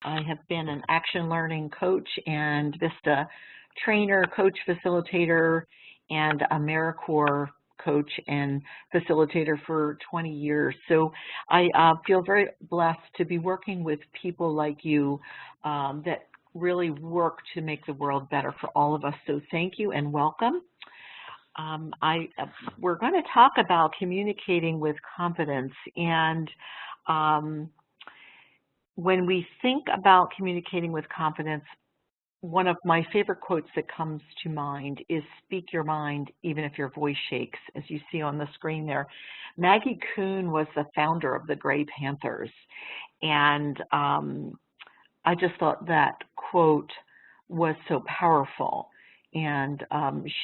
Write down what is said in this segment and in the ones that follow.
I have been an action learning coach and VISTA trainer, coach, facilitator, and AmeriCorps coach and facilitator for 20 years. So I feel very blessed to be working with people like you that really work to make the world better for all of us. So thank you and welcome. We're going to talk about communicating with confidence, and when we think about communicating with confidence, one of my favorite quotes that comes to mind is "Speak your mind, even if your voice shakes," as you see on the screen there. Maggie Kuhn was the founder of the Gray Panthers, and I just thought that quote was so powerful. And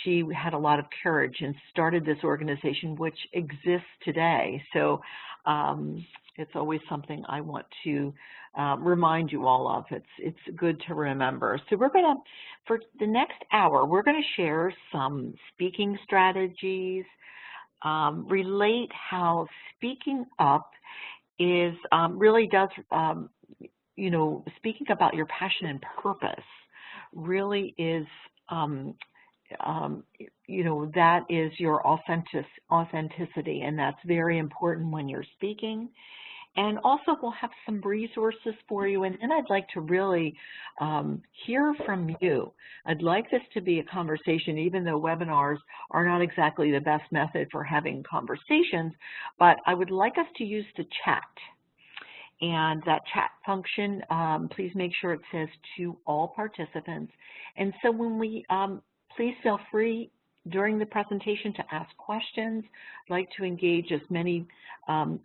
she had a lot of courage and started this organization, which exists today. So it's always something I want to remind you all of. It's good to remember. So we're going to, for the next hour, we're going to share some speaking strategies, relate how speaking up is really does, speaking about your passion and purpose really is, that is your authenticity, and that's very important when you're speaking. And also we'll have some resources for you, and then I'd like to really hear from you. I'd like this to be a conversation, even though webinars are not exactly the best method for having conversations, but I would like us to use the chat. And that chat function, please make sure it says "to all participants." And so when we, please feel free during the presentation to ask questions. I'd like to engage as many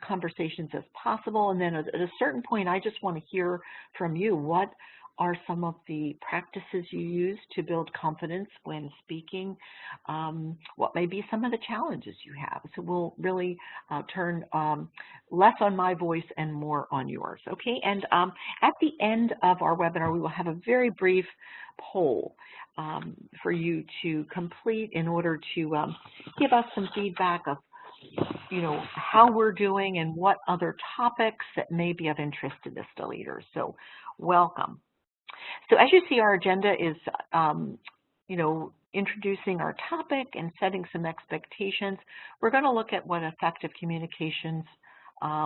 conversations as possible. And then at a certain point, I just want to hear from you. What are some of the practices you use to build confidence when speaking? What may be some of the challenges you have? So we'll really turn less on my voice and more on yours, okay? And at the end of our webinar, we will have a very brief poll for you to complete in order to give us some feedback of how we're doing and what other topics that may be of interest to VISTA leaders. So welcome. So as you see, our agenda is, introducing our topic and setting some expectations. We're going to look at what effective communications,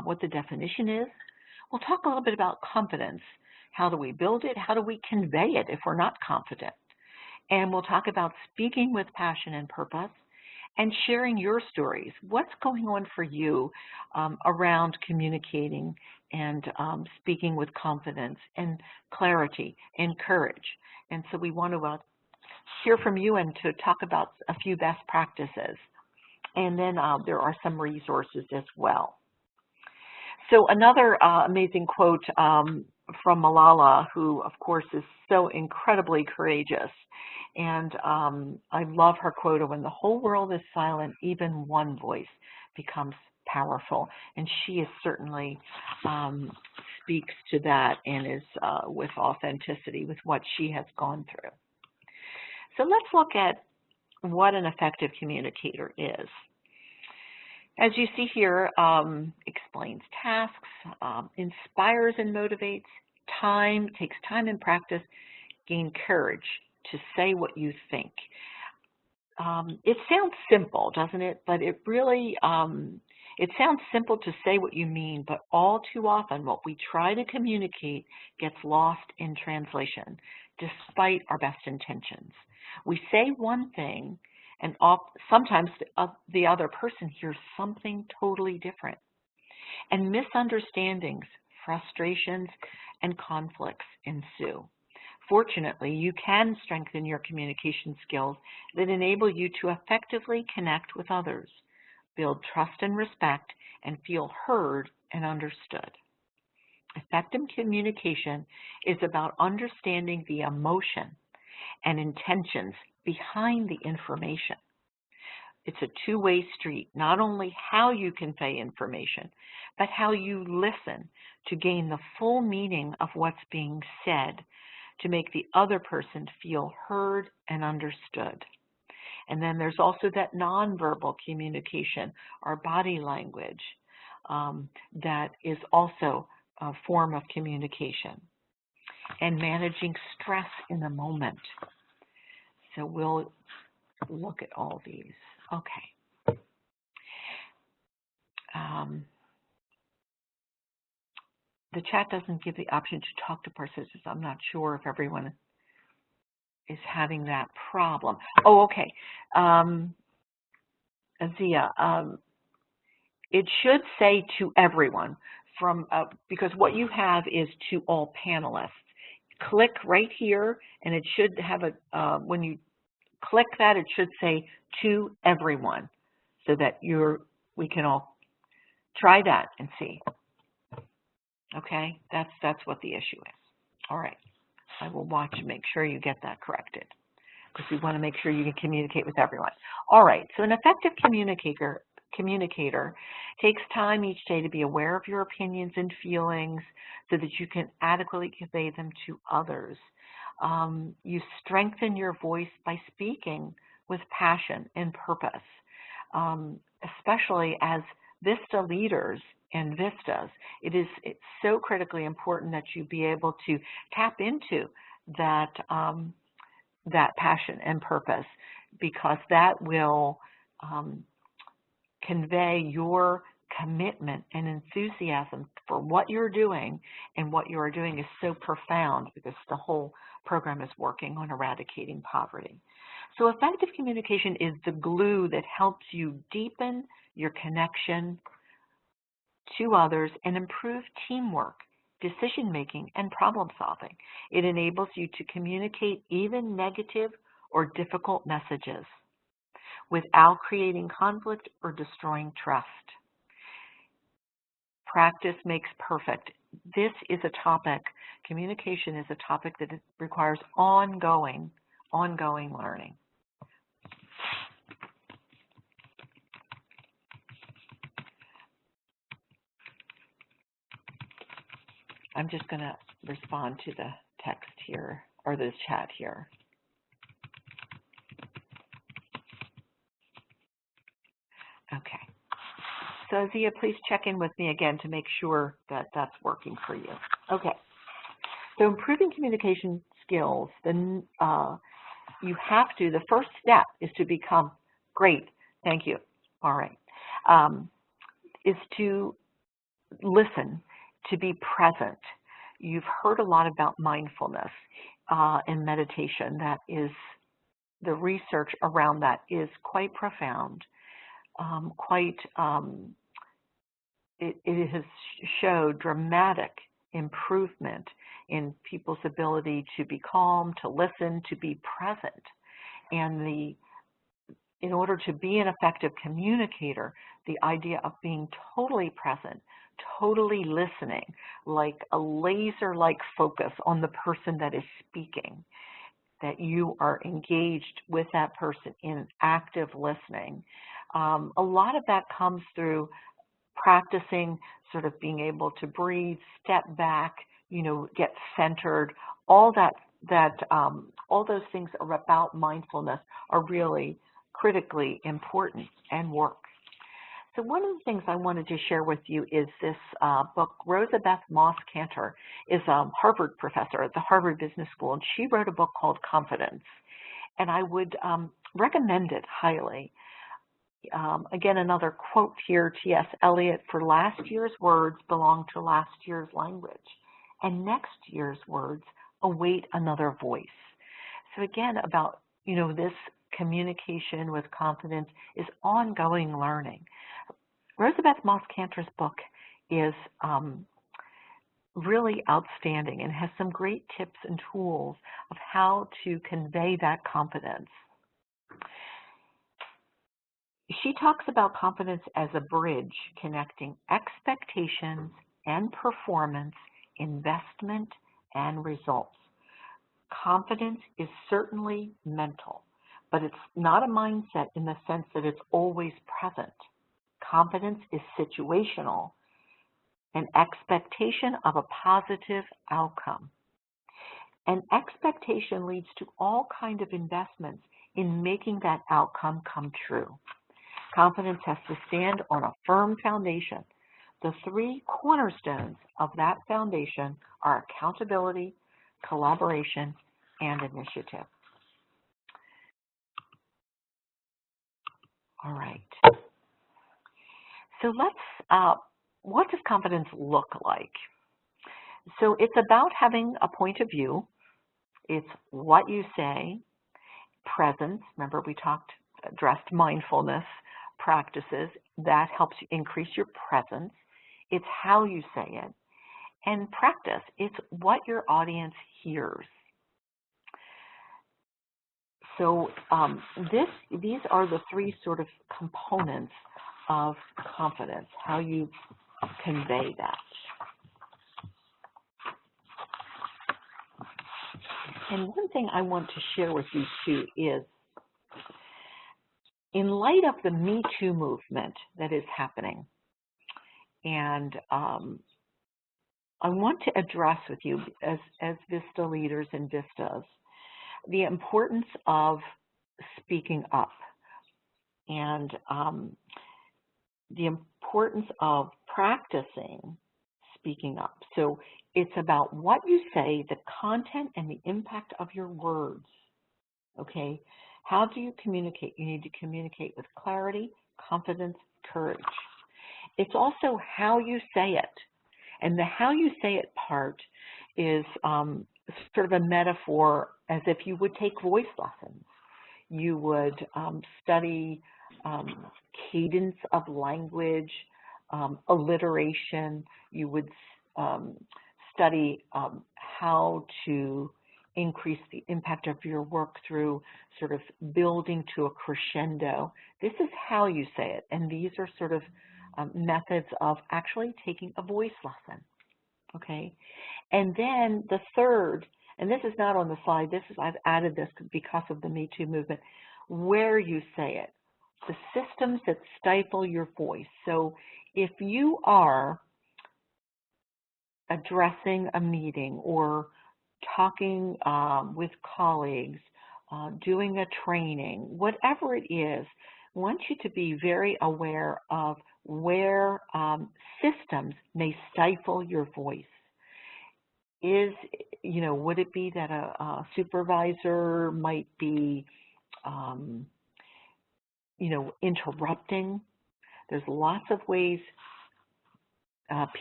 what the definition is. We'll talk a little bit about confidence. How do we build it? How do we convey it if we're not confident? And we'll talk about speaking with passion and purpose and sharing your stories. What's going on for you around communicating and speaking with confidence and clarity and courage. And so we want to hear from you and to talk about a few best practices. And then there are some resources as well. So another amazing quote from Malala, who of course is so incredibly courageous. And I love her quote, "When the whole world is silent, even one voice becomes powerful." And she is certainly speaks to that and is with authenticity with what she has gone through. So let's look at what an effective communicator is. As you see here, explains tasks, inspires and motivates, takes time and practice, gain courage to say what you think. It sounds simple, doesn't it? But it really, it sounds simple to say what you mean, but all too often what we try to communicate gets lost in translation, despite our best intentions. We say one thing, and sometimes the other person hears something totally different. And misunderstandings, frustrations, and conflicts ensue. Fortunately, you can strengthen your communication skills that enable you to effectively connect with others, build trust and respect, and feel heard and understood. Effective communication is about understanding the emotion and intentions behind the information. It's a two-way street, not only how you convey information, but how you listen to gain the full meaning of what's being said to make the other person feel heard and understood. And then there's also that nonverbal communication, our body language, that is also a form of communication. and managing stress in the moment. So we'll look at all these. Okay. The chat doesn't give the option to talk to participants. I'm not sure if everyone is having that problem. Oh, okay. Azia, it should say to everyone because what you have is to all panelists. Click right here, and it should have when you click that, it should say to everyone, so that we can all try that and see. Okay, that's what the issue is. All right, I will watch and make sure you get that corrected, because we want to make sure you can communicate with everyone. All right, so an effective communicator takes time each day to be aware of your opinions and feelings so that you can adequately convey them to others. You strengthen your voice by speaking with passion and purpose, especially as VISTA leaders and VISTAs. It's so critically important that you be able to tap into that passion and purpose, because that will convey your commitment and enthusiasm for what you're doing, and what you are doing is so profound because the whole program is working on eradicating poverty. So effective communication is the glue that helps you deepen your connection to others and improve teamwork, decision-making, and problem-solving. It enables you to communicate even negative or difficult messages without creating conflict or destroying trust. Practice makes perfect. This is a topic, communication is a topic that requires ongoing learning. I'm just going to respond to the text here, or the chat here. Okay. So Zia, please check in with me again to make sure that that's working for you. Okay. So improving communication skills, then the first step is to become great. Thank you. All right. Is to listen, to be present. You've heard a lot about mindfulness and meditation. That is, the research around that is quite profound. It has showed dramatic improvement in people's ability to be calm, to listen, to be present. And in order to be an effective communicator, the idea of being totally present, totally listening, like a laser-like focus on the person that is speaking, that you are engaged with that person in active listening. A lot of that comes through practicing sort of being able to breathe, step back, get centered. All those things about mindfulness are really critically important and work. So one of the things I wanted to share with you is this book. Rosabeth Moss-Kanter is a Harvard professor at the Harvard Business School, and she wrote a book called Confidence. And I would recommend it highly. Again, another quote here, T.S. Eliot, "For last year's words belong to last year's language, and next year's words await another voice." So again, about, this communication with confidence is ongoing learning. Rosabeth Moss-Kanter's book is really outstanding and has some great tips and tools of how to convey that confidence. She talks about confidence as a bridge connecting expectations and performance, investment, and results. Confidence is certainly mental, but it's not a mindset in the sense that it's always present. Confidence is situational, an expectation of a positive outcome. An expectation leads to all kinds of investments in making that outcome come true. Confidence has to stand on a firm foundation. The three cornerstones of that foundation are accountability, collaboration, and initiative. All right. So what does confidence look like? So it's about having a point of view. It's what you say, presence. Remember we addressed mindfulness practices. That helps you increase your presence. It's how you say it. And practice. It's what your audience hears. So these are the three sort of components of confidence, how you convey that. And one thing I want to share with you too is, in light of the Me Too movement that is happening, and I want to address with you as VISTA leaders and VISTAs the importance of speaking up and the importance of practicing speaking up. So it's about what you say, the content and the impact of your words. Okay? How do you communicate? You need to communicate with clarity, confidence, courage. It's also how you say it. And the how you say it part is sort of a metaphor as if you would take voice lessons. You would study cadence of language, alliteration. You would study how to increase the impact of your work through sort of building to a crescendo. This is how you say it, and these are sort of methods of actually taking a voice lesson, okay? And then the third, and this is not on the slide, I've added this because of the Me Too movement, where you say it, the systems that stifle your voice. So if you are addressing a meeting or talking with colleagues, doing a training, whatever it is, I want you to be very aware of where systems may stifle your voice. Would it be that a supervisor might be, interrupting? There's lots of ways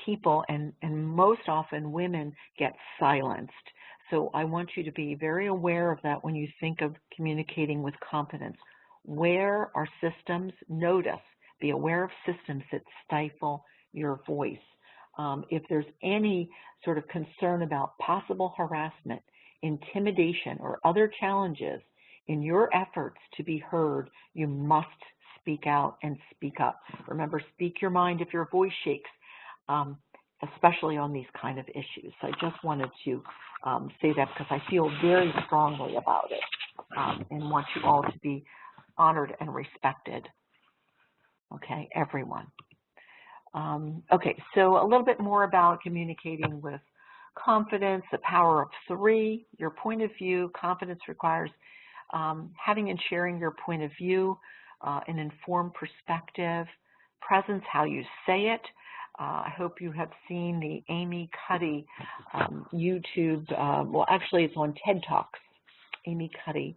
people, and most often women, get silenced. So I want you to be very aware of that when you think of communicating with confidence. Where are systems? Notice, be aware of systems that stifle your voice. If there's any sort of concern about possible harassment, intimidation, or other challenges in your efforts to be heard, you must speak out and speak up. Remember, speak your mind if your voice shakes, especially on these kind of issues. So I just wanted to say that because I feel very strongly about it and want you all to be honored and respected. Okay, everyone. Okay, so a little bit more about communicating with confidence, the power of three, your point of view. Confidence requires having and sharing your point of view, an informed perspective, presence, how you say it. I hope you have seen the Amy Cuddy YouTube, well, actually it's on TED Talks, Amy Cuddy,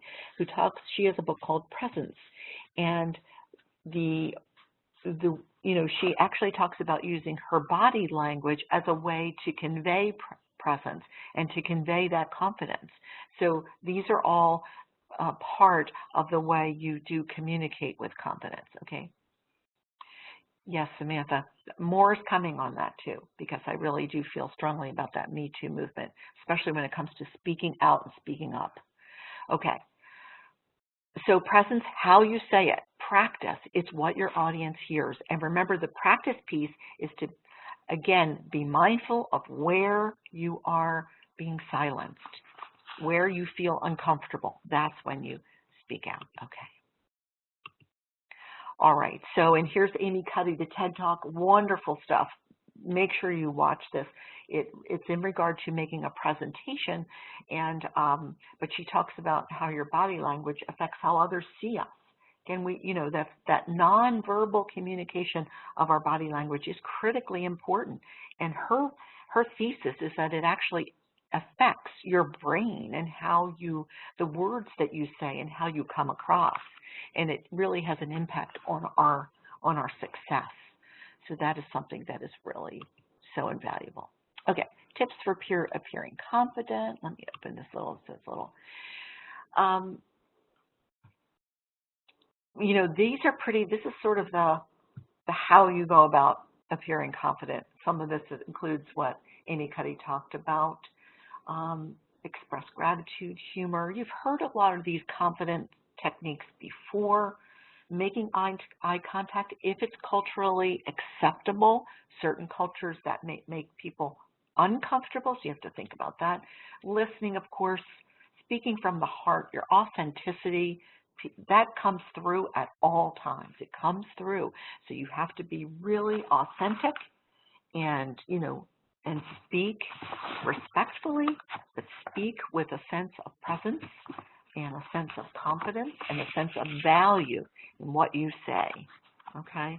she has a book called Presence, and she actually talks about using her body language as a way to convey presence and to convey that confidence. So these are all part of the way you do communicate with confidence, okay? Yes, Samantha, more is coming on that too, because I really do feel strongly about that Me Too movement, especially when it comes to speaking out and speaking up. Okay, so presence, how you say it, practice, it's what your audience hears. And remember, the practice piece is to, again, be mindful of where you are being silenced, where you feel uncomfortable. That's when you speak out, okay. All right, so, and here's Amy Cuddy, the TED Talk, wonderful stuff. Make sure you watch this. It's in regard to making a presentation, and but she talks about how your body language affects how others see us. Again, that nonverbal communication of our body language is critically important, and her thesis is that it actually affects your brain and how the words that you say and how you come across. And it really has an impact on our success. So that is something that is really so invaluable. Okay, tips for appearing confident. Let me open this little, these are pretty, this is sort of the how you go about appearing confident. Some of this includes what Amy Cuddy talked about. Express gratitude, humor. You've heard a lot of these confident techniques before. Making eye contact, if it's culturally acceptable. Certain cultures that may make people uncomfortable, so you have to think about that. Listening, of course. Speaking from the heart, your authenticity, that comes through at all times. It comes through. So you have to be really authentic and, and speak respectfully, but speak with a sense of presence and a sense of confidence and a sense of value in what you say, okay?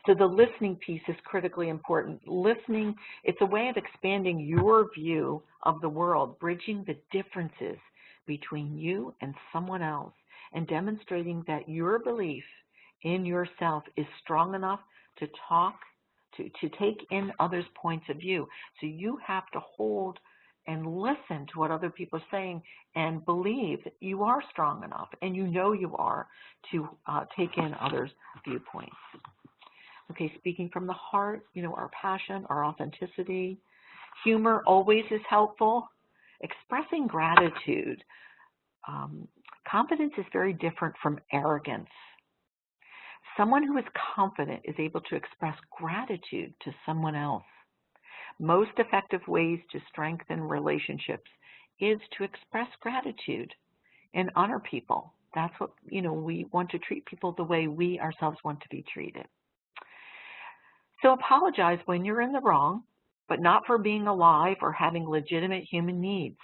So the listening piece is critically important. Listening, it's a way of expanding your view of the world, bridging the differences between you and someone else, and demonstrating that your belief in yourself is strong enough to take in others' points of view. So you have to hold and listen to what other people are saying and believe that you are strong enough, and you are, to take in others' viewpoints. Okay, speaking from the heart, our passion, our authenticity. Humor always is helpful. Expressing gratitude. Confidence is very different from arrogance. Someone who is confident is able to express gratitude to someone else. Most effective ways to strengthen relationships is to express gratitude and honor people. That's what, we want to treat people the way we ourselves want to be treated. So apologize when you're in the wrong, but not for being alive or having legitimate human needs.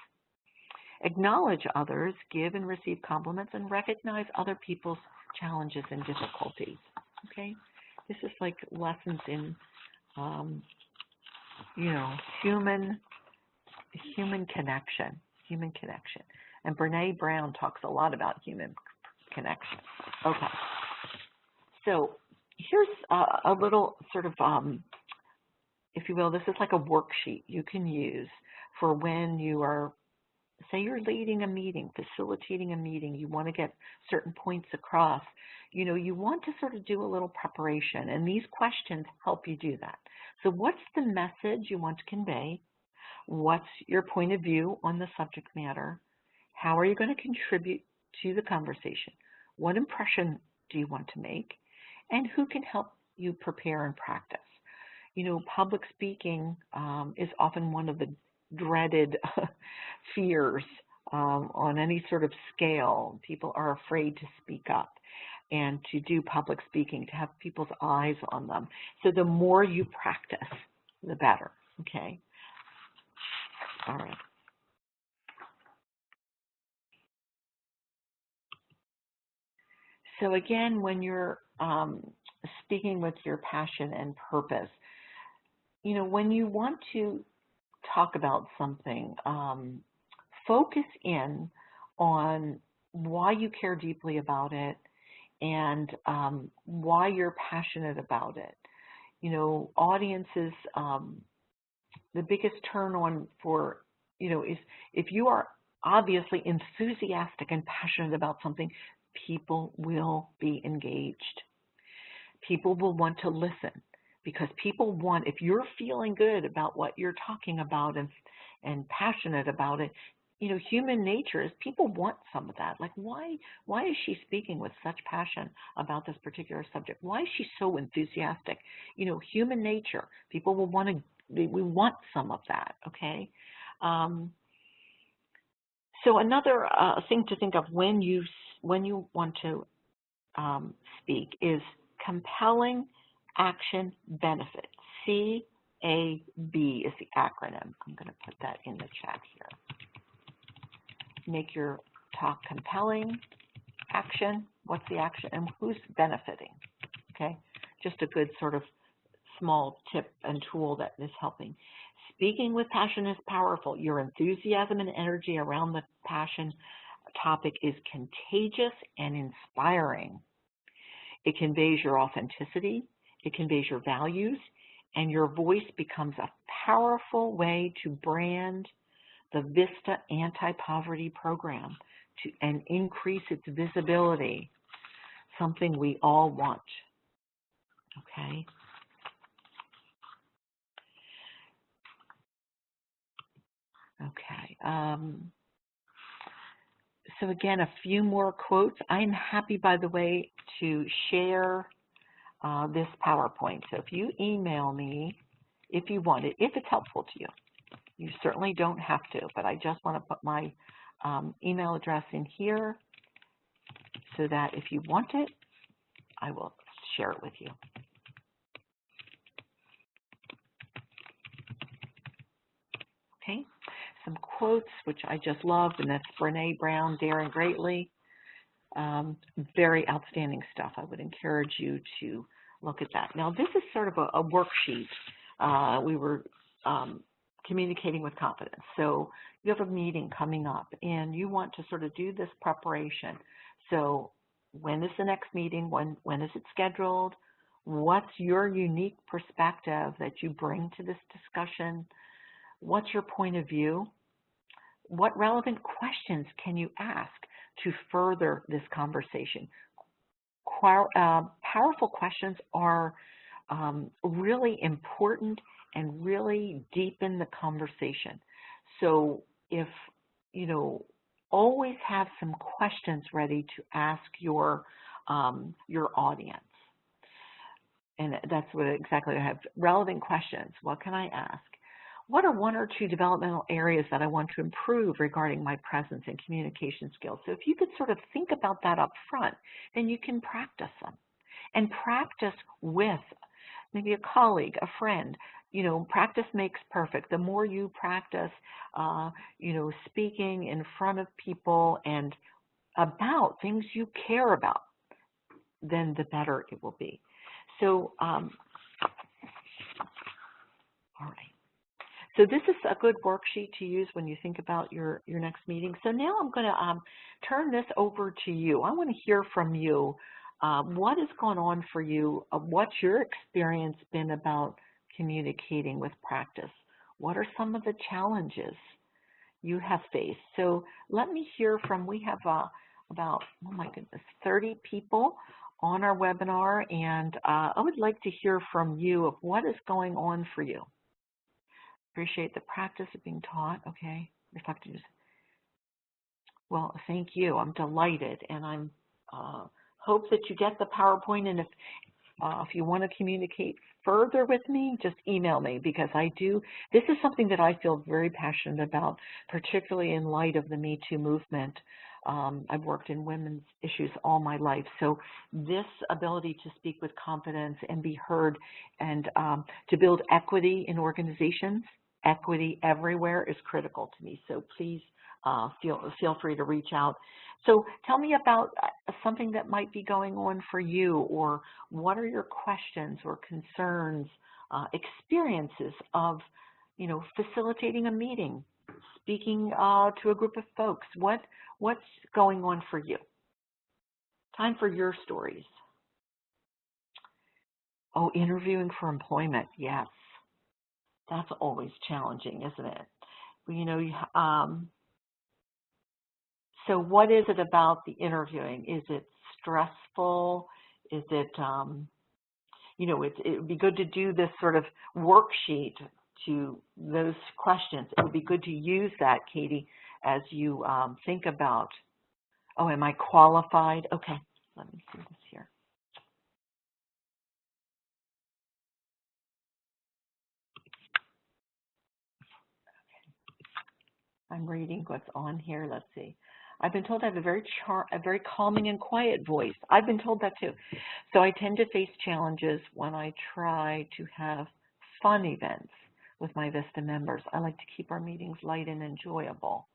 Acknowledge others, give and receive compliments, and recognize other people's challenges and difficulties. Okay? This is like lessons in, human connection. And Brene Brown talks a lot about human connection. Okay. So here's a little sort of, if you will, this is like a worksheet you can use for when you are, say you're leading a meeting, facilitating a meeting, you want to get certain points across, you want to sort of do a little preparation, and these questions help you do that. So what's the message you want to convey? What's your point of view on the subject matter? How are you going to contribute to the conversation? What impression do you want to make? And who can help you prepare and practice? Public speaking is often one of the dreaded fears on any sort of scale. People are afraid to speak up and to do public speaking, to have people's eyes on them. So the more you practice, the better, okay? All right. So again, when you're speaking with your passion and purpose, when you want to talk about something, focus in on why you care deeply about it and why you're passionate about it. Audiences, the biggest turn on for, is if you are obviously enthusiastic and passionate about something, people will be engaged. People will want to listen because people want, if you're feeling good about what you're talking about and passionate about it, human nature is people want some of that. Like, why is she speaking with such passion about this particular subject? Why is she so enthusiastic? Human nature, people will we want some of that, okay? So another thing to think of when you want to speak is compelling action benefit. CAB is the acronym. I'm going to put that in the chat here. Make your talk compelling. Action, what's the action, and who's benefiting? Okay, just a good sort of small tip and tool that is helping. Speaking with passion is powerful. Your enthusiasm and energy around the passion topic is contagious and inspiring. It conveys your authenticity, it conveys your values, and your voice becomes a powerful way to brand the VISTA anti-poverty program and increase its visibility, something we all want. Okay. Okay. So again, a few more quotes. I'm happy, by the way, to share this PowerPoint. So if you email me, if you want it, if it's helpful to you, you certainly don't have to, but I just want to put my email address in here so that if you want it, I will share it with you. Okay, some quotes, which I just loved, and that's Brene Brown, Daring Greatly. Very outstanding stuff. I would encourage you to look at that. Now, this is sort of a worksheet. We were communicating with confidence. So you have a meeting coming up, and you want to sort of do this preparation. So when is the next meeting? When is it scheduled? What's your unique perspective that you bring to this discussion? What's your point of view? What relevant questions can you ask to further this conversation? Powerful questions are really important and really deepen the conversation. So if, always have some questions ready to ask your audience. And that's what exactly I have. Relevant questions. What can I ask? What are one or two developmental areas that I want to improve regarding my presence and communication skills? So if you could sort of think about that up front, then you can practice them. And practice with maybe a colleague, a friend. Practice makes perfect. The more you practice, speaking in front of people and about things you care about, then the better it will be. So, all right. So this is a good worksheet to use when you think about your next meeting. So now I'm going to turn this over to you. I want to hear from you. What has gone on for you? What's your experience been about communicating with practice? What are some of the challenges you have faced? So let me hear from, we have about, oh my goodness, 30 people on our webinar, and I would like to hear from you of what is going on for you. Appreciate the practice of being taught. Okay, reflecting. Well, thank you. I'm delighted, and I'm hope that you get the PowerPoint. And if you want to communicate further with me, just email me, because I do. This is something that I feel very passionate about, particularly in light of the Me Too movement. I've worked in women's issues all my life, so this ability to speak with confidence and be heard, and to build equity in organizations, equity everywhere, is critical to me. So please feel free to reach out. So tell me about something that might be going on for you, or what are your questions or concerns, experiences of, facilitating a meeting, speaking to a group of folks. What's going on for you? Time for your stories. Oh, interviewing for employment. Yes. That's always challenging, isn't it? So what is it about the interviewing? Is it stressful? Is it, it would be good to do this sort of worksheet to those questions. It would be good to use that, Katie, as you think about, oh, am I qualified? Okay, let me see this here. I'm reading what's on here. Let's see. I've been told I have a very calming and quiet voice. I've been told that too. So I tend to face challenges when I try to have fun events with my VISTA members. I like to keep our meetings light and enjoyable.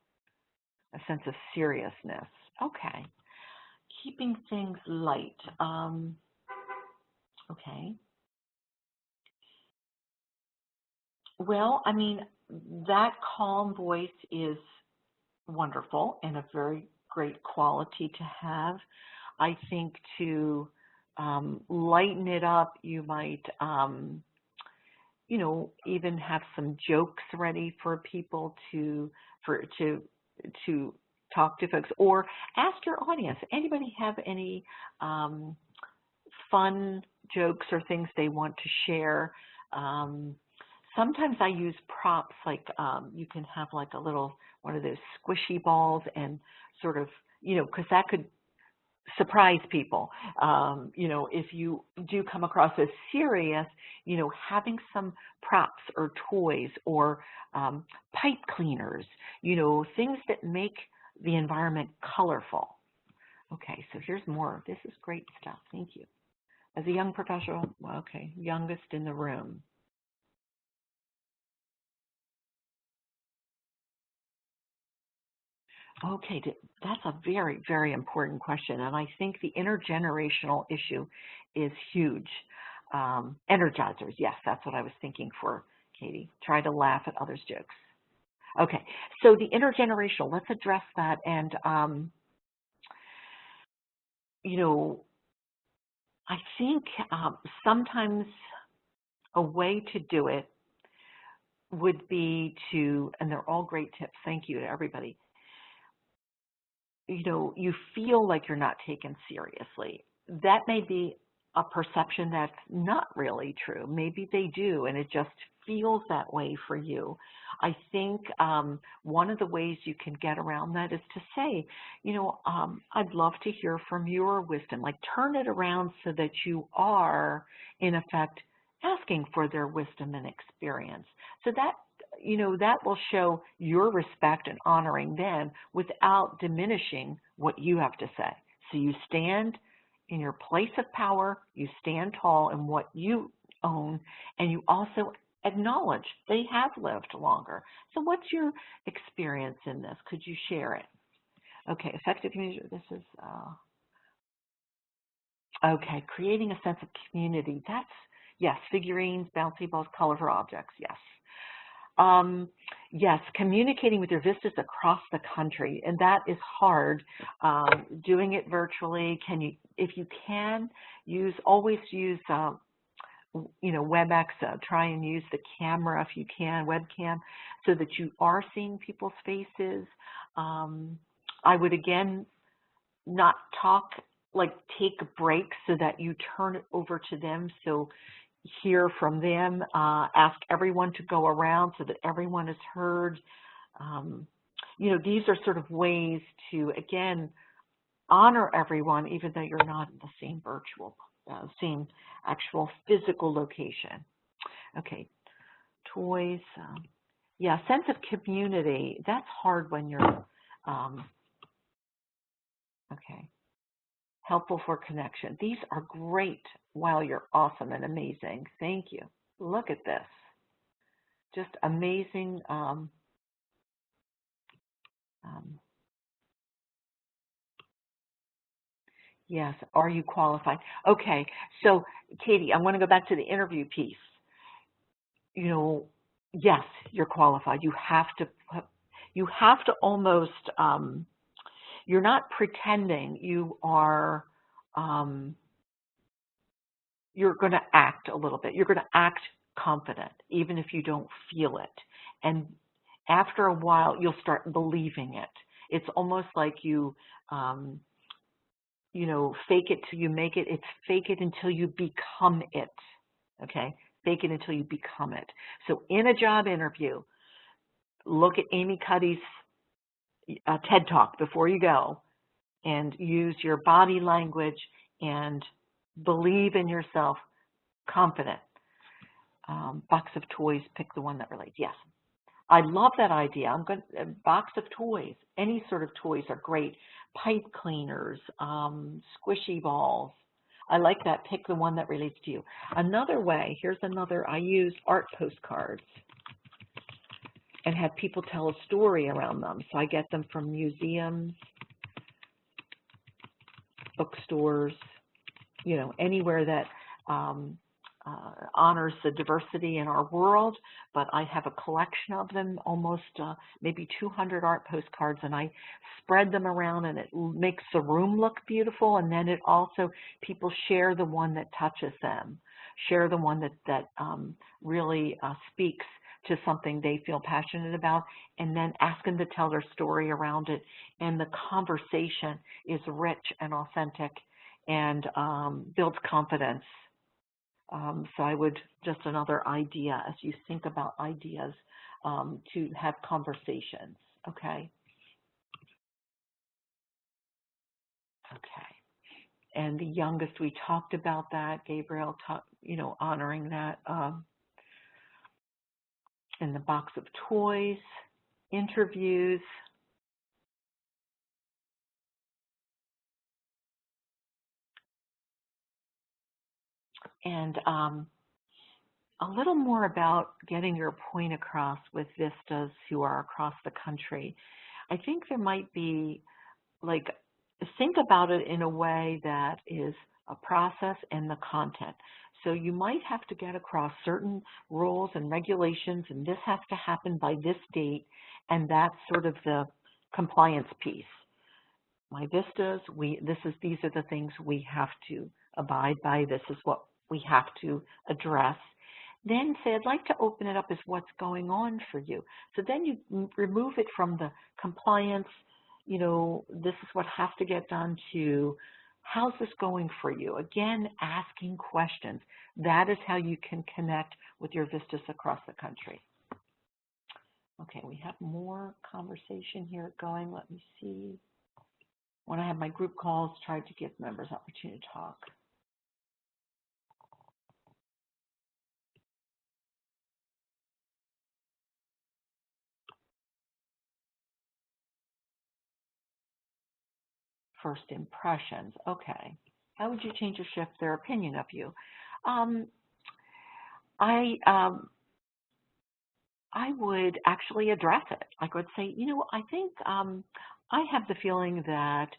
A sense of seriousness. Okay. Keeping things light. Okay. Well, I mean, that calm voice is wonderful and a very great quality to have. I think to lighten it up, you might, even have some jokes ready for people for to talk to folks, or ask your audience. Anybody have any um, fun jokes or things they want to share? Um, Sometimes I use props like you can have like a little one of those squishy balls and sort of, because that could surprise people. If you do come across as serious, having some props or toys or pipe cleaners, things that make the environment colorful. Okay, so here's more. This is great stuff. Thank you. As a young professional, well, okay, youngest in the room. Okay, that's a very, very important question. And I think the intergenerational issue is huge. Energizers, yes, that's what I was thinking for Katie. Try to laugh at others' jokes. Okay, so the intergenerational, let's address that. And, I think sometimes a way to do it would be to, and they're all great tips, thank you to everybody, you feel like you're not taken seriously. That may be a perception that's not really true. Maybe they do, and it just feels that way for you. I think one of the ways you can get around that is to say, I'd love to hear from your wisdom. Like turn it around so that you are, in effect, asking for their wisdom and experience. So that will show your respect and honoring them without diminishing what you have to say. So you stand in your place of power, you stand tall in what you own, and you also acknowledge they have lived longer. So what's your experience in this? Could you share it? Okay, effective community, this is, okay, creating a sense of community. That's, yes, figurines, bouncy balls, colorful objects, yes. Um, yes, communicating with your vistas across the country, and that is hard. Doing it virtually, if you can, always use, WebEx. Try and use the camera if you can, webcam, so that you are seeing people's faces. I would again not talk, like take a break so that you turn it over to them. So hear from them, ask everyone to go around so that everyone is heard. These are sort of ways to, again, honor everyone, even though you're not in the same same actual physical location. Okay, toys. Yeah, sense of community. That's hard when you're, okay. Helpful for connection. These are great. Wow, you're awesome and amazing. Thank you. Look at this. Just amazing. Yes, are you qualified? Okay, so Katie, I want to go back to the interview piece. Yes, you're qualified. You have to almost, you're not pretending. You're going to act a little bit. You're going to act confident, even if you don't feel it. And after a while, you'll start believing it. It's almost like fake it till you make it. It's fake it until you become it. Okay? Fake it until you become it. So in a job interview, look at Amy Cuddy's TED Talk before you go and use your body language and believe in yourself, confident. Box of toys, pick the one that relates. Yes. I love that idea. A box of toys. Any sort of toys are great. Pipe cleaners, squishy balls. I like that. Pick the one that relates to you. Another way, here's another, I use art postcards and have people tell a story around them. So I get them from museums, bookstores, anywhere that honors the diversity in our world, but I have a collection of them, almost maybe 200 art postcards, and I spread them around, and it makes the room look beautiful, and then it also, people share the one that touches them, share the one that really speaks to something they feel passionate about, and then ask them to tell their story around it, and the conversation is rich and authentic and builds confidence. So I would, just another idea as you think about ideas, to have conversations, okay? Okay. And the youngest, we talked about that, Gabriel, honoring that in the box of toys, interviews. And a little more about getting your point across with VISTAs who are across the country. I think there might be, like, think about it in a way that is a process and the content. So you might have to get across certain rules and regulations, and this has to happen by this date, and that's sort of the compliance piece. My VISTAs, these are the things we have to abide by. This is what we have to address. Then say, I'd like to open it up as what's going on for you. So then you remove it from the compliance, this is what has to get done, to how's this going for you? Again, asking questions. That is how you can connect with your VISTAs across the country. Okay, we have more conversation here going. Let me see. When I have my group calls, try to give members opportunity to talk. First impressions. Okay. How would you change or shift their opinion of you? I would actually address it. I would say, I think I have the feeling that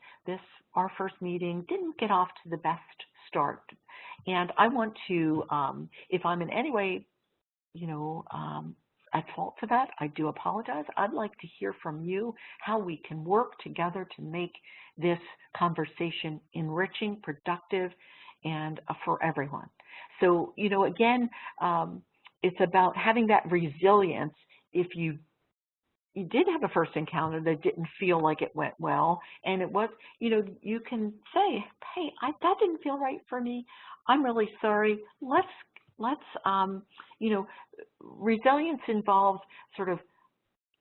our first meeting didn't get off to the best start. And I want to, if I'm in any way, at fault for that, I do apologize. I'd like to hear from you how we can work together to make this conversation enriching, productive, and for everyone. So, again, it's about having that resilience. If you did have a first encounter that didn't feel like it went well, and it was, you can say, hey, that didn't feel right for me. I'm really sorry. Let's resilience involves sort of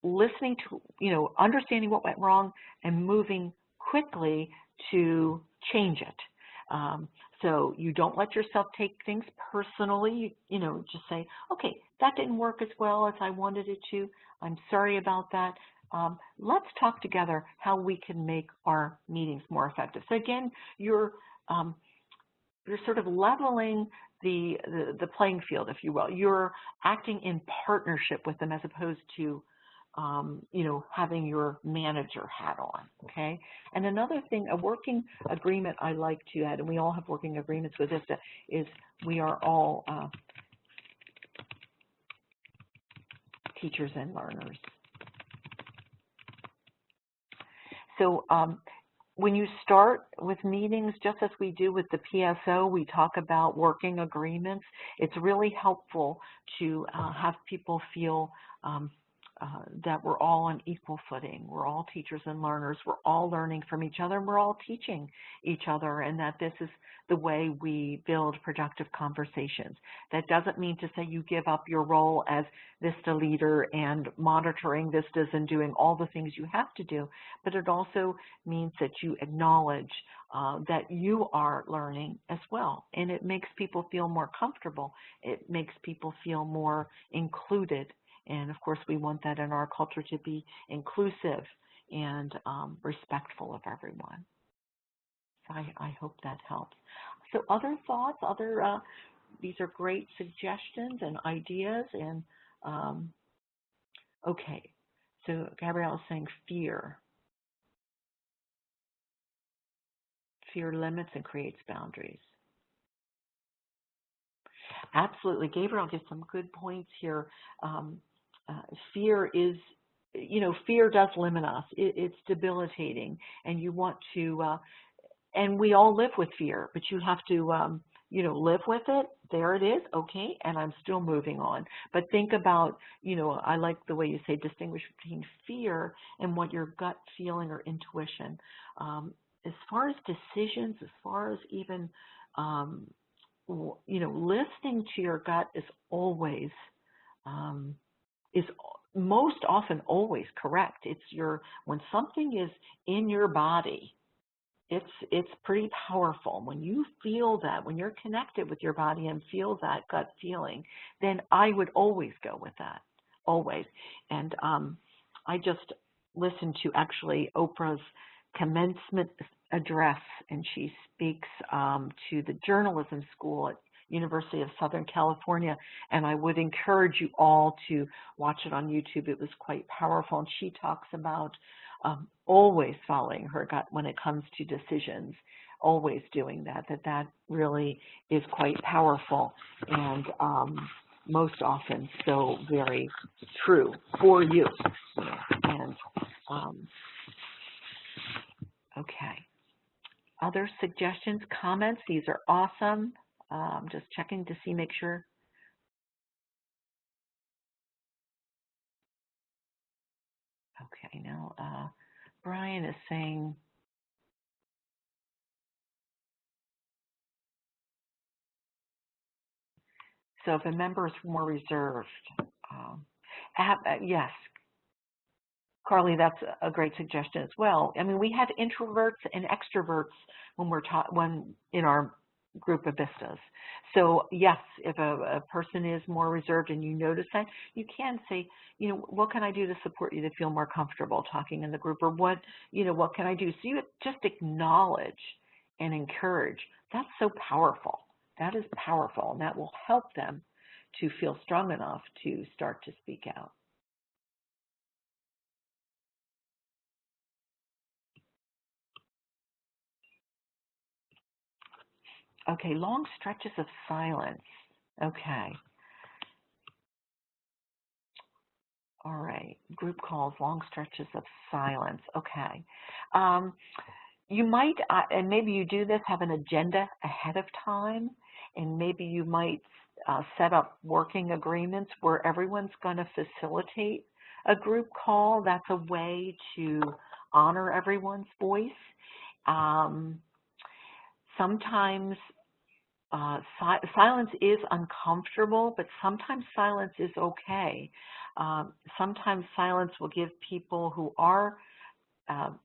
listening to, understanding what went wrong and moving quickly to change it. So you don't let yourself take things personally. Just say, okay, that didn't work as well as I wanted it to. I'm sorry about that. Let's talk together how we can make our meetings more effective. So again, you're sort of leveling the playing field, if you will. You're acting in partnership with them as opposed to having your manager hat on, okay? And another thing, a working agreement I like to add, and we all have working agreements with VISTA, is we are all teachers and learners. So when you start with meetings, just as we do with the PSO, we talk about working agreements. It's really helpful to have people feel that we're all on equal footing. We're all teachers and learners. We're all learning from each other, and we're all teaching each other, and that this is the way we build productive conversations. That doesn't mean to say you give up your role as VISTA leader and monitoring VISTAs and doing all the things you have to do, but it also means that you acknowledge that you are learning as well, and it makes people feel more comfortable. It makes people feel more included. And of course, we want that in our culture to be inclusive and respectful of everyone. So I hope that helps. So other thoughts, these are great suggestions and ideas. And okay, so Gabrielle is saying fear. Fear limits and creates boundaries. Absolutely. Gabriel gives some good points here. Um, Fear is, fear does limit us. It's debilitating, and you want to, and we all live with fear, but you have to, live with it. There it is. Okay. And I'm still moving on. But think about, I like the way you say distinguish between fear and what your gut feeling or intuition. As far as decisions, as far as even, um, listening to your gut um, is most often always correct. When something is in your body, it's pretty powerful. When you feel that, when you're connected with your body and feel that gut feeling, then I would always go with that, always. And I just listened to actually Oprah's commencement address, and she speaks to the journalism school at University of Southern California, and I would encourage you all to watch it on YouTube. It was quite powerful, and she talks about always following her gut when it comes to decisions, always doing that really is quite powerful and most often so very true for you. And okay, other suggestions, comments, these are awesome. Just checking to see, make sure. Okay, now Brian is saying, so if a member is more reserved, yes, Carly, that's a great suggestion as well. I mean, we have introverts and extroverts when in our group of VISTAs. So yes, if a person is more reserved and you notice that, you can say, what can I do to support you to feel more comfortable talking in the group, or what can I do? So you just acknowledge and encourage. That's so powerful. That is powerful, and that will help them to feel strong enough to start to speak out. Okay, long stretches of silence. Okay. All right. Group calls, long stretches of silence. Okay. Um, you might, and maybe you do this, have an agenda ahead of time, and maybe you might set up working agreements where everyone's going to facilitate a group call. That's a way to honor everyone's voice. Sometimes silence is uncomfortable, but sometimes silence is okay. Sometimes silence will give people who are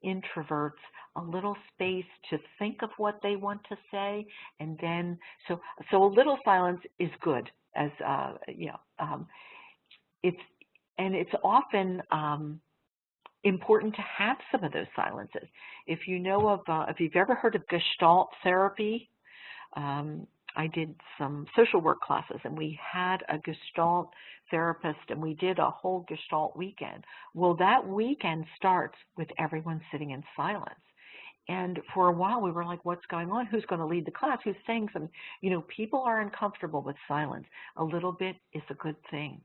introverts a little space to think of what they want to say, and then so a little silence is good. As it's often important to have some of those silences. If you've ever heard of Gestalt therapy. I did some social work classes, and we had a Gestalt therapist, and we did a whole Gestalt weekend. Well, that weekend starts with everyone sitting in silence. And for a while, we were like, what's going on? Who's going to lead the class? Who's saying something? People are uncomfortable with silence. A little bit is a good thing.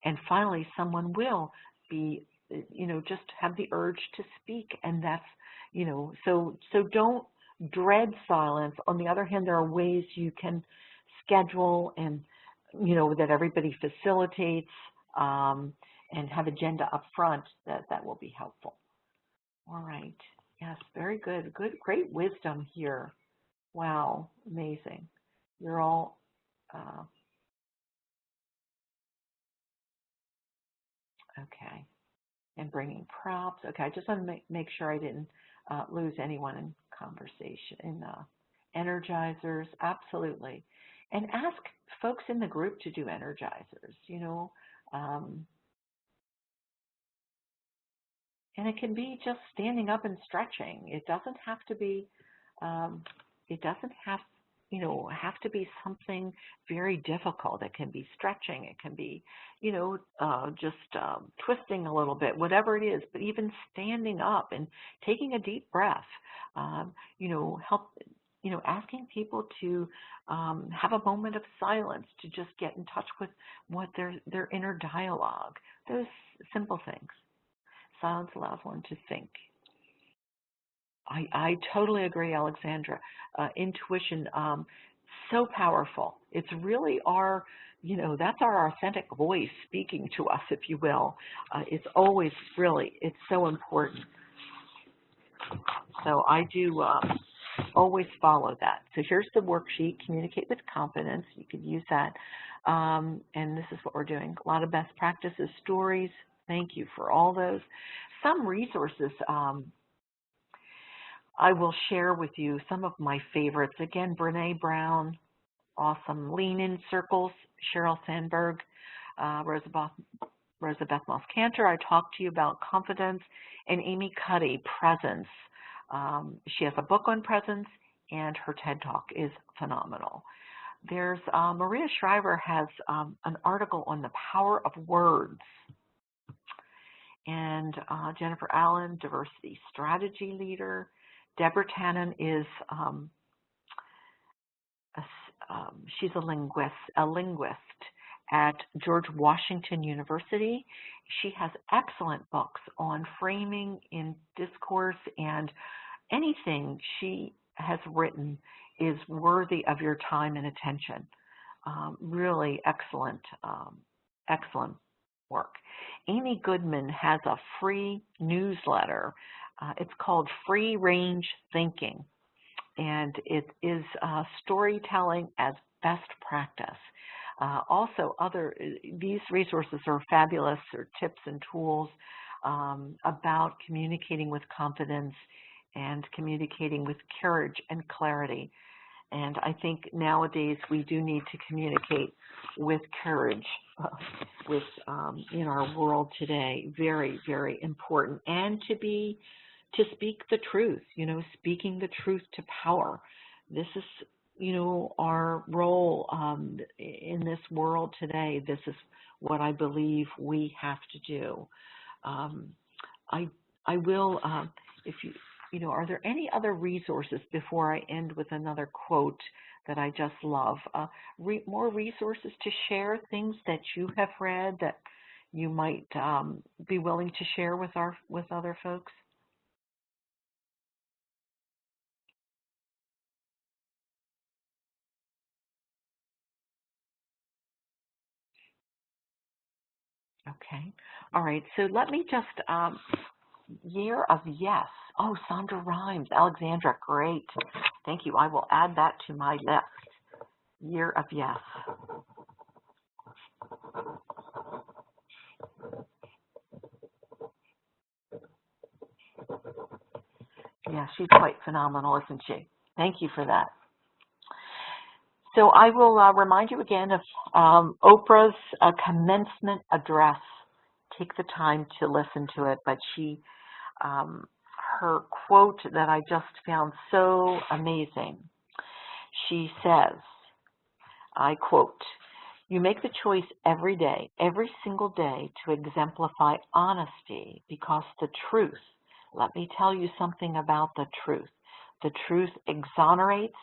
And finally, someone will be, just have the urge to speak. And that's, so don't dread silence. On the other hand, there are ways you can schedule and, that everybody facilitates and have agenda up front that will be helpful. All right. Yes, very good. Great wisdom here. Wow, amazing. You're all, okay. And bringing props. Okay, I just want to make sure I didn't lose anyone in conversation. In energizers, absolutely. And ask folks in the group to do energizers, and it can be just standing up and stretching. It doesn't have to be, it doesn't have to be something very difficult. It can be stretching. It can be, just twisting a little bit, whatever it is. But even standing up and taking a deep breath, help. asking people to have a moment of silence to just get in touch with what their inner dialogue. Those simple things. Silence allows one to think. I totally agree, Alexandra. Intuition, so powerful. It's really that's our authentic voice speaking to us, if you will. It's always it's so important. So I do always follow that. So here's the worksheet, Communicate with Confidence. You could use that. And this is what we're doing. A lot of best practices, stories. Thank you for all those. Some resources I will share with you, some of my favorites. Again, Brene Brown, awesome. Lean In Circles, Sheryl Sandberg, Rosa Beth Moss Cantor. I talked to you about confidence. And Amy Cuddy, Presence. She has a book on presence, and her TED Talk is phenomenal. There's Maria Shriver has an article on the power of words. And Jennifer Allen, diversity strategy leader. Deborah Tannen is she's a linguist at George Washington University. She has excellent books on framing in discourse, and anything she has written is worthy of your time and attention. Really excellent work. Amy Goodman has a free newsletter. It's called Free Range Thinking, and it is storytelling as best practice. Also, these resources are fabulous, or tips and tools about communicating with confidence and communicating with courage and clarity. And I think nowadays we do need to communicate with courage in our world today. Very, very important. And to speak the truth, speaking the truth to power. This is, our role in this world today. This is what I believe we have to do. I will, if you, are there any other resources before I end with another quote that I just love? More resources to share, things that you have read that you might be willing to share with other folks? Okay. All right. So let me just, Year of Yes. Oh, Sandra Rhimes. Alexandra, great. Thank you. I will add that to my list. Year of Yes. Yeah, she's quite phenomenal, isn't she? Thank you for that. So I will remind you again of Oprah's commencement address. Take the time to listen to it, but her quote that I just found so amazing. She says, I quote, "You make the choice every day, every single day, to exemplify honesty because the truth, let me tell you something about the truth exonerates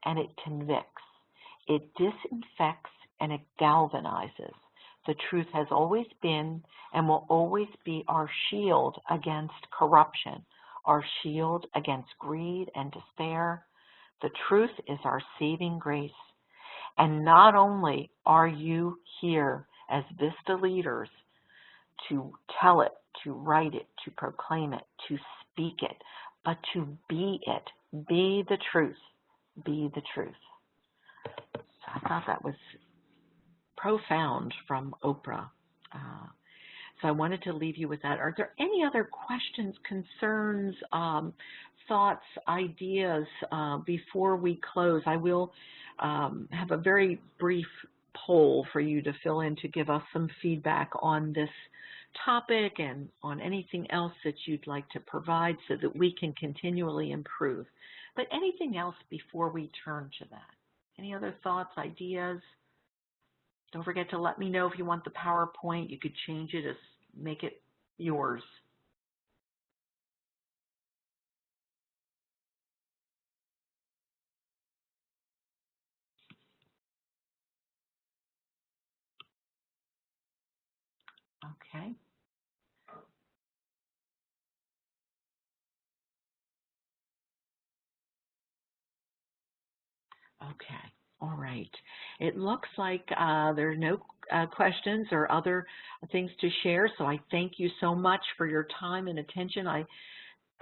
and it convicts. It disinfects and it galvanizes. The truth has always been and will always be our shield against corruption, our shield against greed and despair. The truth is our saving grace. And not only are you here as VISTA leaders to tell it, to write it, to proclaim it, to speak it, but to be it. Be the truth. Be the truth." So I thought that was profound from Oprah. So I wanted to leave you with that. Are there any other questions, concerns, thoughts, ideas before we close? I will have a very brief poll for you to fill in to give us some feedback on this topic and on anything else that you'd like to provide so that we can continually improve. But anything else before we turn to that? Any other thoughts, ideas? Don't forget to let me know if you want the PowerPoint. You could change it, make it yours. Okay. Okay. All right. It looks like there are no questions or other things to share, so I thank you so much for your time and attention.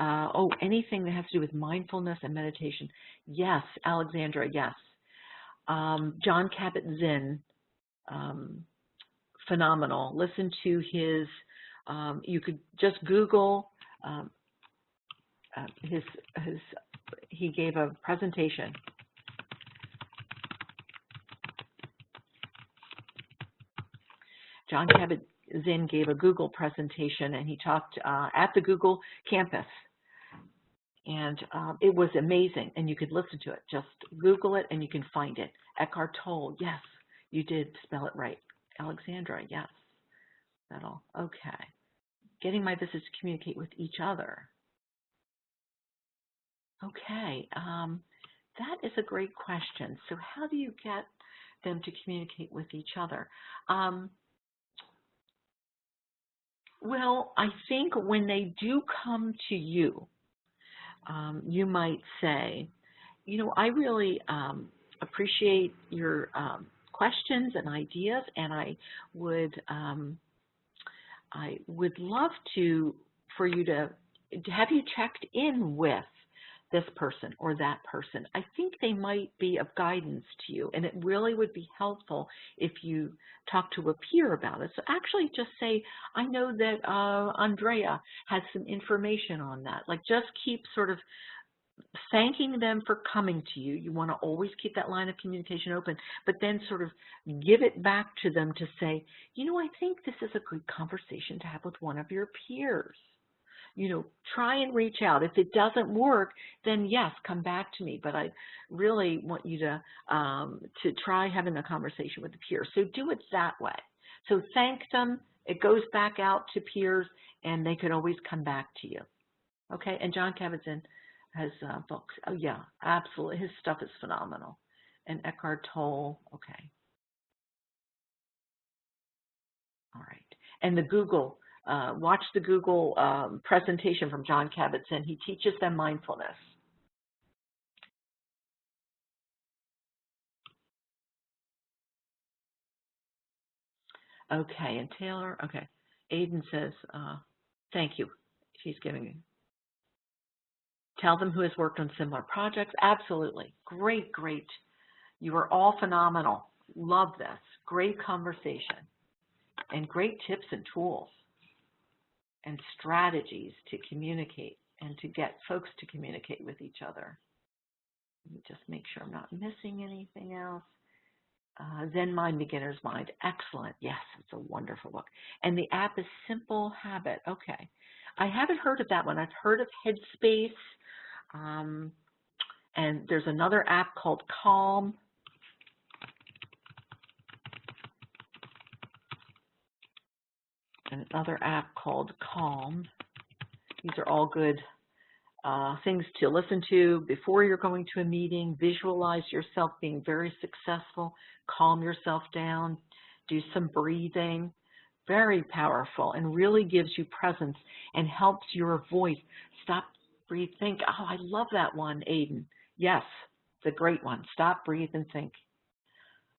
Oh, anything that has to do with mindfulness and meditation. Yes, Alexandra, yes. John Kabat-Zinn, phenomenal. Listen to his, you could just Google his, he gave a presentation. John Kabat-Zinn gave a Google presentation, and he talked at the Google campus. And it was amazing, and you could listen to it. Just Google it, and you can find it. Eckhart Tolle, yes, you did spell it right. Alexandra, yes. That'll, okay. Getting my visitors to communicate with each other. Okay, that is a great question. So how do you get them to communicate with each other? Well, I think when they do come to you, you might say, you know, I really appreciate your questions and ideas, and I would love for you to have you checked in with this person or that person. I think they might be of guidance to you, and it really would be helpful if you talk to a peer about it. So actually just say, I know that Andrea has some information on that. Like, just keep sort of thanking them for coming to you. You want to always keep that line of communication open, but then sort of give it back to them to say, you know, I think this is a good conversation to have with one of your peers. You know, try and reach out. If it doesn't work, then yes, come back to me. But I really want you to try having a conversation with the peer. So do it that way. So thank them. It goes back out to peers, and they could always come back to you. Okay. And John Kabat-Zinn has books. Oh yeah, absolutely. His stuff is phenomenal. And Eckhart Tolle. Okay. All right. And the Google. Watch the Google presentation from John Kabat-Zinn. He teaches them mindfulness. Okay, and Taylor, okay. Aiden says, thank you. She's giving you. Tell them who has worked on similar projects. Absolutely. Great, great. You are all phenomenal. Love this. Great conversation. And great tips and tools and strategies to communicate and to get folks to communicate with each other. Let me just make sure I'm not missing anything else. Zen Mind, Beginner's Mind. Excellent. Yes, it's a wonderful book. And the app is Simple Habit. Okay. I haven't heard of that one. I've heard of Headspace. And there's another app called Calm. And another app called Calm. These are all good things to listen to before you're going to a meeting. Visualize yourself being very successful. Calm yourself down. Do some breathing. Very powerful and really gives you presence and helps your voice. Stop, breathe, think. Oh, I love that one, Aiden. Yes, it's a great one. Stop, breathe, and think.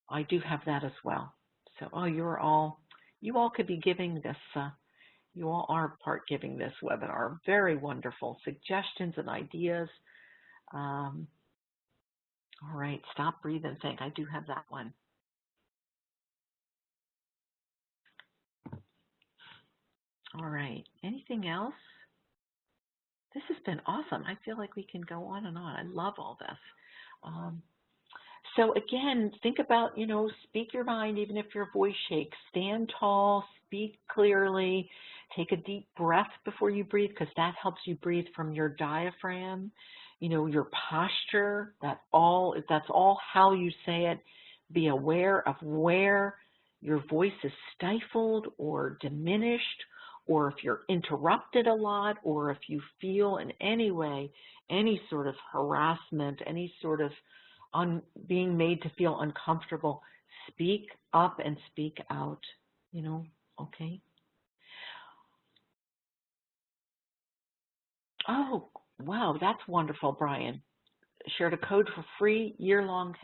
I do have that as well. So, oh, you all could be giving this, you all are part giving this webinar. Very wonderful suggestions and ideas. All right, stop, breathe, and think. I do have that one. All right, anything else? This has been awesome. I feel like we can go on and on. I love all this. So again, think about, you know, speak your mind even if your voice shakes. Stand tall, speak clearly, take a deep breath before you breathe because that helps you breathe from your diaphragm. You know, your posture, that's all how you say it. Be aware of where your voice is stifled or diminished, or if you're interrupted a lot, or if you feel in any way any sort of harassment, any sort of being made to feel uncomfortable, speak up and speak out, you know, okay? Oh, wow, that's wonderful, Brian. Shared a code for free year-long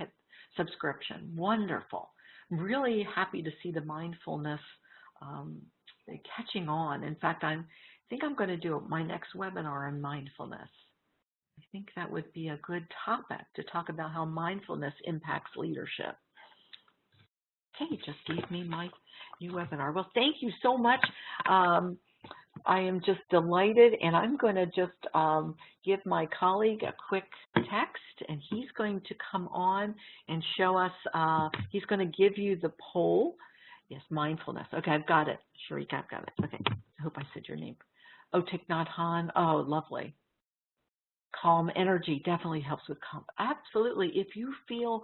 subscription. Wonderful. I'm really happy to see the mindfulness um, catching on. In fact, I think I'm going to do my next webinar on mindfulness. I think that would be a good topic to talk about how mindfulness impacts leadership. Okay, just gave me my new webinar. Well, thank you so much. I am just delighted, and I'm going to just give my colleague a quick text, and he's going to come on and show us, he's going to give you the poll. Yes, mindfulness. Okay, I've got it. Sharika, I've got it. Okay, I hope I said your name. Oh, Thich Nhat Hanh. Oh, lovely. Calm energy definitely helps with calm. Absolutely. If you feel,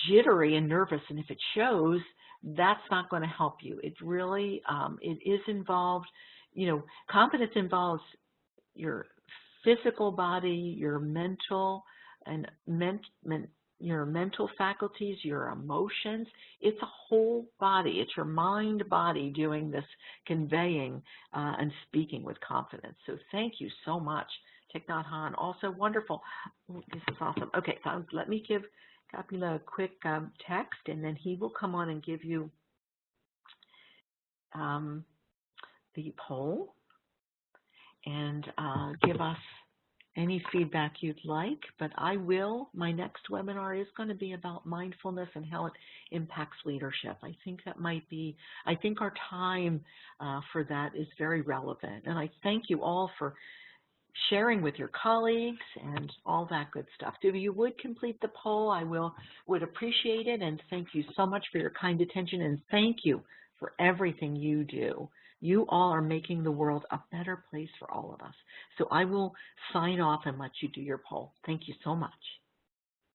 jittery and nervous, and if it shows, that's not going to help you. It really, it is involved, confidence involves your physical body, your mental and your mental faculties, your emotions. It's a whole body. It's your mind body doing this conveying and speaking with confidence. So thank you so much. Thich Nhat Hanh, also wonderful. This is awesome. Okay, so let me give Kapila a quick text, and then he will come on and give you the poll and give us any feedback you'd like. But my next webinar is going to be about mindfulness and how it impacts leadership. I think our time for that is very relevant. And I thank you all for sharing with your colleagues and all that good stuff. If you would complete the poll, I would appreciate it, and thank you so much for your kind attention, and thank you for everything you do. You all are making the world a better place for all of us. So I will sign off and let you do your poll. Thank you so much.